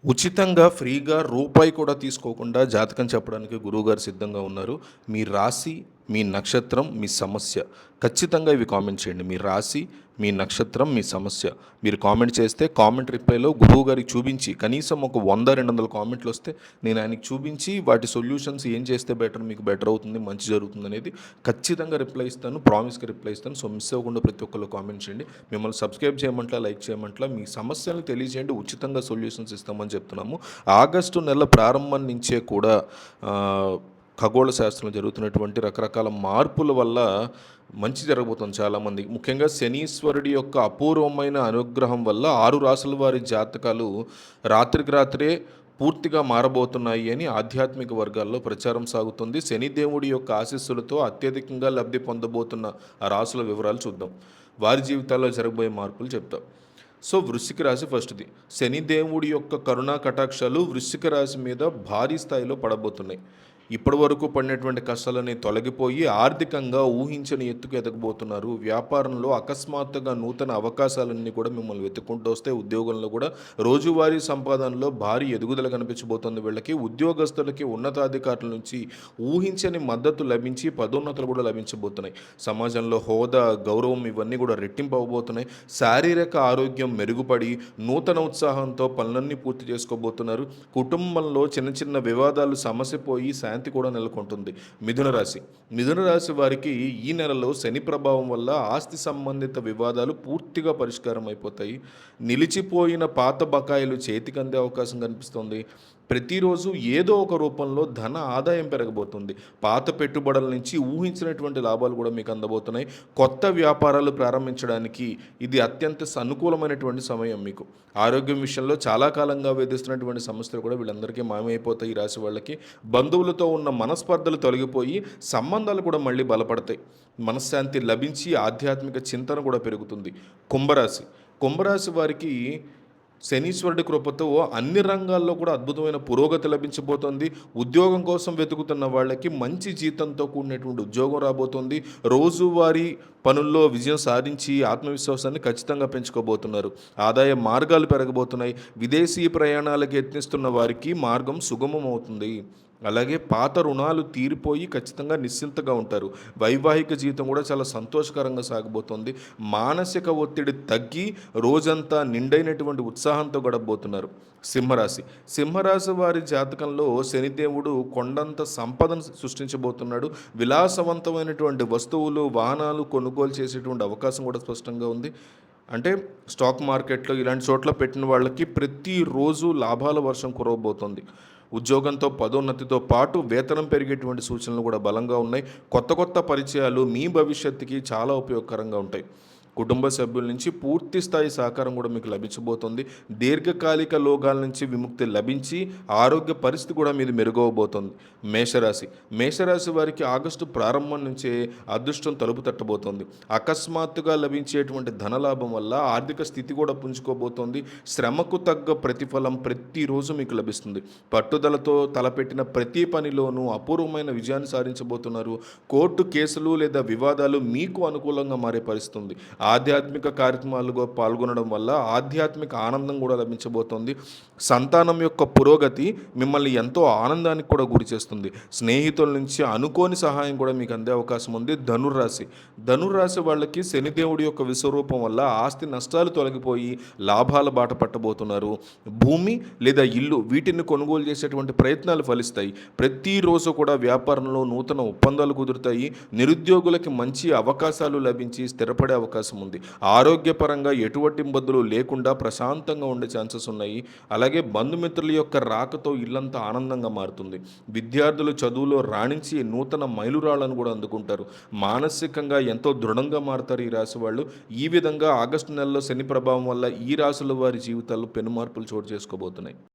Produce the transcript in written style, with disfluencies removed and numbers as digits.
ఉచితంగా, ఫ్రీగా రూపాయి కూడా తీసుకోకుండా జాతకం చెప్పడానికి గురువుగారు సిద్ధంగా ఉన్నారు. మీ రాశి, మీ నక్షత్రం, మీ సమస్య. ఖచ్చితంగా ఇవి కామెంట్ చేయండి. మీ రాశి, మీ నక్షత్రం, మీ సమస్య. మీరు కామెంట్ చేస్తే కామెంట్ రిప్లైలో గురువుగారికి చూపించి కనీసం ఒక 100, 200 కామెంట్లు వస్తే నేను ఆయనకి చూపించి వాటి సొల్యూషన్స్ ఏం చేస్తే మీకు బెటర్ అవుతుంది, మంచి జరుగుతుంది అనేది ఖచ్చితంగా రిప్లై ఇస్తాను. ప్రామిస్‌గా రిప్లై ఇస్తాను. సో, మిస్ అవ్వకుండా ప్రతి ఒక్కళ్ళు కామెంట్ చేయండి. మిమ్మల్ని సబ్స్క్రైబ్ చేయమంట్లా, లైక్ చేయమంట్లా, మీ సమస్యలను తెలియజేయండి. ఉచితంగా సొల్యూషన్స్ ఇస్తామని చెప్తున్నాము. ఆగస్టు నెల ప్రారంభం నుంచే కూడా ఖగోళ శాస్త్రంలో జరుగుతున్నటువంటి రకరకాల మార్పుల వల్ల మంచి జరగబోతుంది చాలామందికి. ముఖ్యంగా శనీశ్వరుడి యొక్క అపూర్వమైన అనుగ్రహం వల్ల 6 రాసుల వారి జాతకాలు రాత్రికి రాత్రే పూర్తిగా మారబోతున్నాయి అని ఆధ్యాత్మిక వర్గాల్లో ప్రచారం సాగుతుంది. శనిదేవుడి యొక్క ఆశీస్సులతో అత్యధికంగా లబ్ధి పొందబోతున్న ఆ రాసుల వివరాలు చూద్దాం. వారి జీవితాల్లో జరగబోయే మార్పులు చెప్తాం. సో, వృశ్చిక రాశి ఫస్ట్‌ది. శనిదేవుడి యొక్క కరుణా కటాక్షాలు వృశ్చిక రాశి మీద భారీ స్థాయిలో పడబోతున్నాయి. ఇప్పటివరకు పడినటువంటి కష్టాలన్నీ తొలగిపోయి ఆర్థికంగా ఊహించని ఎత్తుకు ఎదగబోతున్నారు. వ్యాపారంలో అకస్మాత్తుగా నూతన అవకాశాలన్నీ కూడా మిమ్మల్ని వెతుక్కుంటూ వస్తే, ఉద్యోగంలో కూడా రోజువారీ సంపాదనలో భారీ ఎదుగుదల కనిపించబోతుంది వీళ్ళకి. ఉద్యోగస్తులకి ఉన్నతాధికారుల నుంచి ఊహించని మద్దతు లభించి పదోన్నతులు కూడా లభించబోతున్నాయి. సమాజంలో హోదా, గౌరవం ఇవన్నీ కూడా రెట్టింపు అవ్వబోతున్నాయి. శారీరక ఆరోగ్యం మెరుగుపడి నూతన ఉత్సాహంతో పనులన్నీ పూర్తి చేసుకోబోతున్నారు. కుటుంబంలో చిన్న చిన్న వివాదాలు సమసిపోయి శాంతి కూడా నెలకొంటుంది. మిథున రాశి వారికి ఈ నెలలో శని ప్రభావం వల్ల ఆస్తి సంబంధిత వివాదాలు పూర్తిగా పరిష్కారం అయిపోతాయి. నిలిచిపోయిన పాత బకాయిలు చేతికి అందే అవకాశం కనిపిస్తుంది. ప్రతిరోజు ఏదో ఒక రూపంలో ధన ఆదాయం పెరగబోతుంది. పాత పెట్టుబడుల నుంచి ఊహించినటువంటి లాభాలు కూడా మీకు అందబోతున్నాయి. కొత్త వ్యాపారాలు ప్రారంభించడానికి ఇది అత్యంత అనుకూలమైనటువంటి సమయం మీకు. ఆరోగ్యం విషయంలో చాలా కాలంగా వేధిస్తున్నటువంటి సమస్యలు కూడా వీళ్ళందరికీ మాయమైపోతాయి. ఈ రాశి వాళ్ళకి బంధువులతో ఉన్న మనస్పర్ధలు తొలగిపోయి సంబంధాలు కూడా మళ్ళీ బలపడతాయి. మనశ్శాంతి లభించి ఆధ్యాత్మిక చింతన కూడా పెరుగుతుంది. కుంభరాశి వారికి శనీశ్వరుడి కృపతో అన్ని రంగాల్లో కూడా అద్భుతమైన పురోగతి లభించబోతోంది. ఉద్యోగం కోసం వెతుకుతున్న వాళ్ళకి మంచి జీతంతో కూడినటువంటి ఉద్యోగం రాబోతోంది. రోజువారీ పనుల్లో విజయం సాధించి ఆత్మవిశ్వాసాన్ని ఖచ్చితంగా పెంచుకోబోతున్నారు. ఆదాయ మార్గాలు పెరగబోతున్నాయి. విదేశీ ప్రయాణాలకు యత్నిస్తున్న వారికి మార్గం సుగమం అవుతుంది. అలాగే పాత రుణాలు తీరిపోయి ఖచ్చితంగా నిశ్చింతగా ఉంటారు. వైవాహిక జీవితం కూడా చాలా సంతోషకరంగా సాగబోతోంది. మానసిక ఒత్తిడి తగ్గి రోజంతా నిండైనటువంటి ఉత్సాహంతో గడపబోతున్నారు. సింహరాశి వారి జాతకంలో శనిదేవుడు కొండంత సంపదను సృష్టించబోతున్నాడు. విలాసవంతమైనటువంటి వస్తువులు, వాహనాలు కొనుగోలు చేసేటువంటి అవకాశం కూడా స్పష్టంగా ఉంది. అంటే స్టాక్ మార్కెట్లో ఇలాంటి చోట్ల పెట్టిన వాళ్ళకి ప్రతిరోజు లాభాల వర్షం కురవబోతోంది. ఉద్యోగంతో పదోన్నతితో పాటు వేతనం పెరిగేటువంటి సూచనలు కూడా బలంగా ఉన్నాయి. కొత్త పరిచయాలు మీ భవిష్యత్తుకి చాలా ఉపయోగకరంగా ఉంటాయి. కుటుంబ సభ్యుల నుంచి పూర్తి స్థాయి సహకారం కూడా మీకు లభించబోతుంది. దీర్ఘకాలిక లోగాల నుంచి విముక్తి లభించి ఆరోగ్య పరిస్థితి కూడా మీది మెరుగవబోతోంది. మేషరాశి వారికి ఆగస్టు ప్రారంభం నుంచే అదృష్టం తలుపు తట్టబోతోంది. అకస్మాత్తుగా లభించేటువంటి ధనలాభం వల్ల ఆర్థిక స్థితి కూడా పుంజుకోబోతోంది. శ్రమకు తగ్గ ప్రతిఫలం ప్రతిరోజు మీకు లభిస్తుంది. పట్టుదలతో తలపెట్టిన ప్రతి పనిలోనూ అపూర్వమైన విజయాన్ని సాధించబోతున్నారు. కోర్టు కేసులు లేదా వివాదాలు మీకు అనుకూలంగా మారే పరిస్థితుంది. ఆధ్యాత్మిక కార్యక్రమాలుగా పాల్గొనడం వల్ల ఆధ్యాత్మిక ఆనందం కూడా లభించబోతోంది. సంతానం యొక్క పురోగతి మిమ్మల్ని ఎంతో ఆనందానికి కూడా గురి చేస్తుంది. స్నేహితుల నుంచి అనుకోని సహాయం కూడా మీకు అందే అవకాశం ఉంది. ధనుర్రాశి వాళ్ళకి శనిదేవుడి యొక్క విశ్వరూపం వల్ల ఆస్తి నష్టాలు తొలగిపోయి లాభాల బాట పట్టబోతున్నారు. భూమి లేదా ఇల్లు వీటిని కొనుగోలు చేసేటువంటి ప్రయత్నాలు ఫలిస్తాయి. ప్రతిరోజు కూడా వ్యాపారంలో నూతన ఒప్పందాలు కుదురుతాయి. నిరుద్యోగులకి మంచి అవకాశాలు లభించి స్థిరపడే అవకాశం ఉంది. ఆరోగ్యపరంగా ఎటువంటి ఇబ్బందులు లేకుండా ప్రశాంతంగా ఉండే ఛాన్సెస్ ఉన్నాయి. అలాగే బంధుమిత్రుల యొక్క రాకతో ఇల్లంతా ఆనందంగా మారుతుంది. విద్యార్థులు చదువులో రాణించి నూతన మైలురాళ్లను కూడా అందుకుంటారు. మానసికంగా ఎంతో దృఢంగా మారుతారు ఈ రాశి వాళ్ళు. ఈ విధంగా ఆగస్టు నెలలో శని ప్రభావం వల్ల ఈ రాశుల వారి జీవితాల్లో పెను మార్పులు చోటు చేసుకోబోతున్నాయి.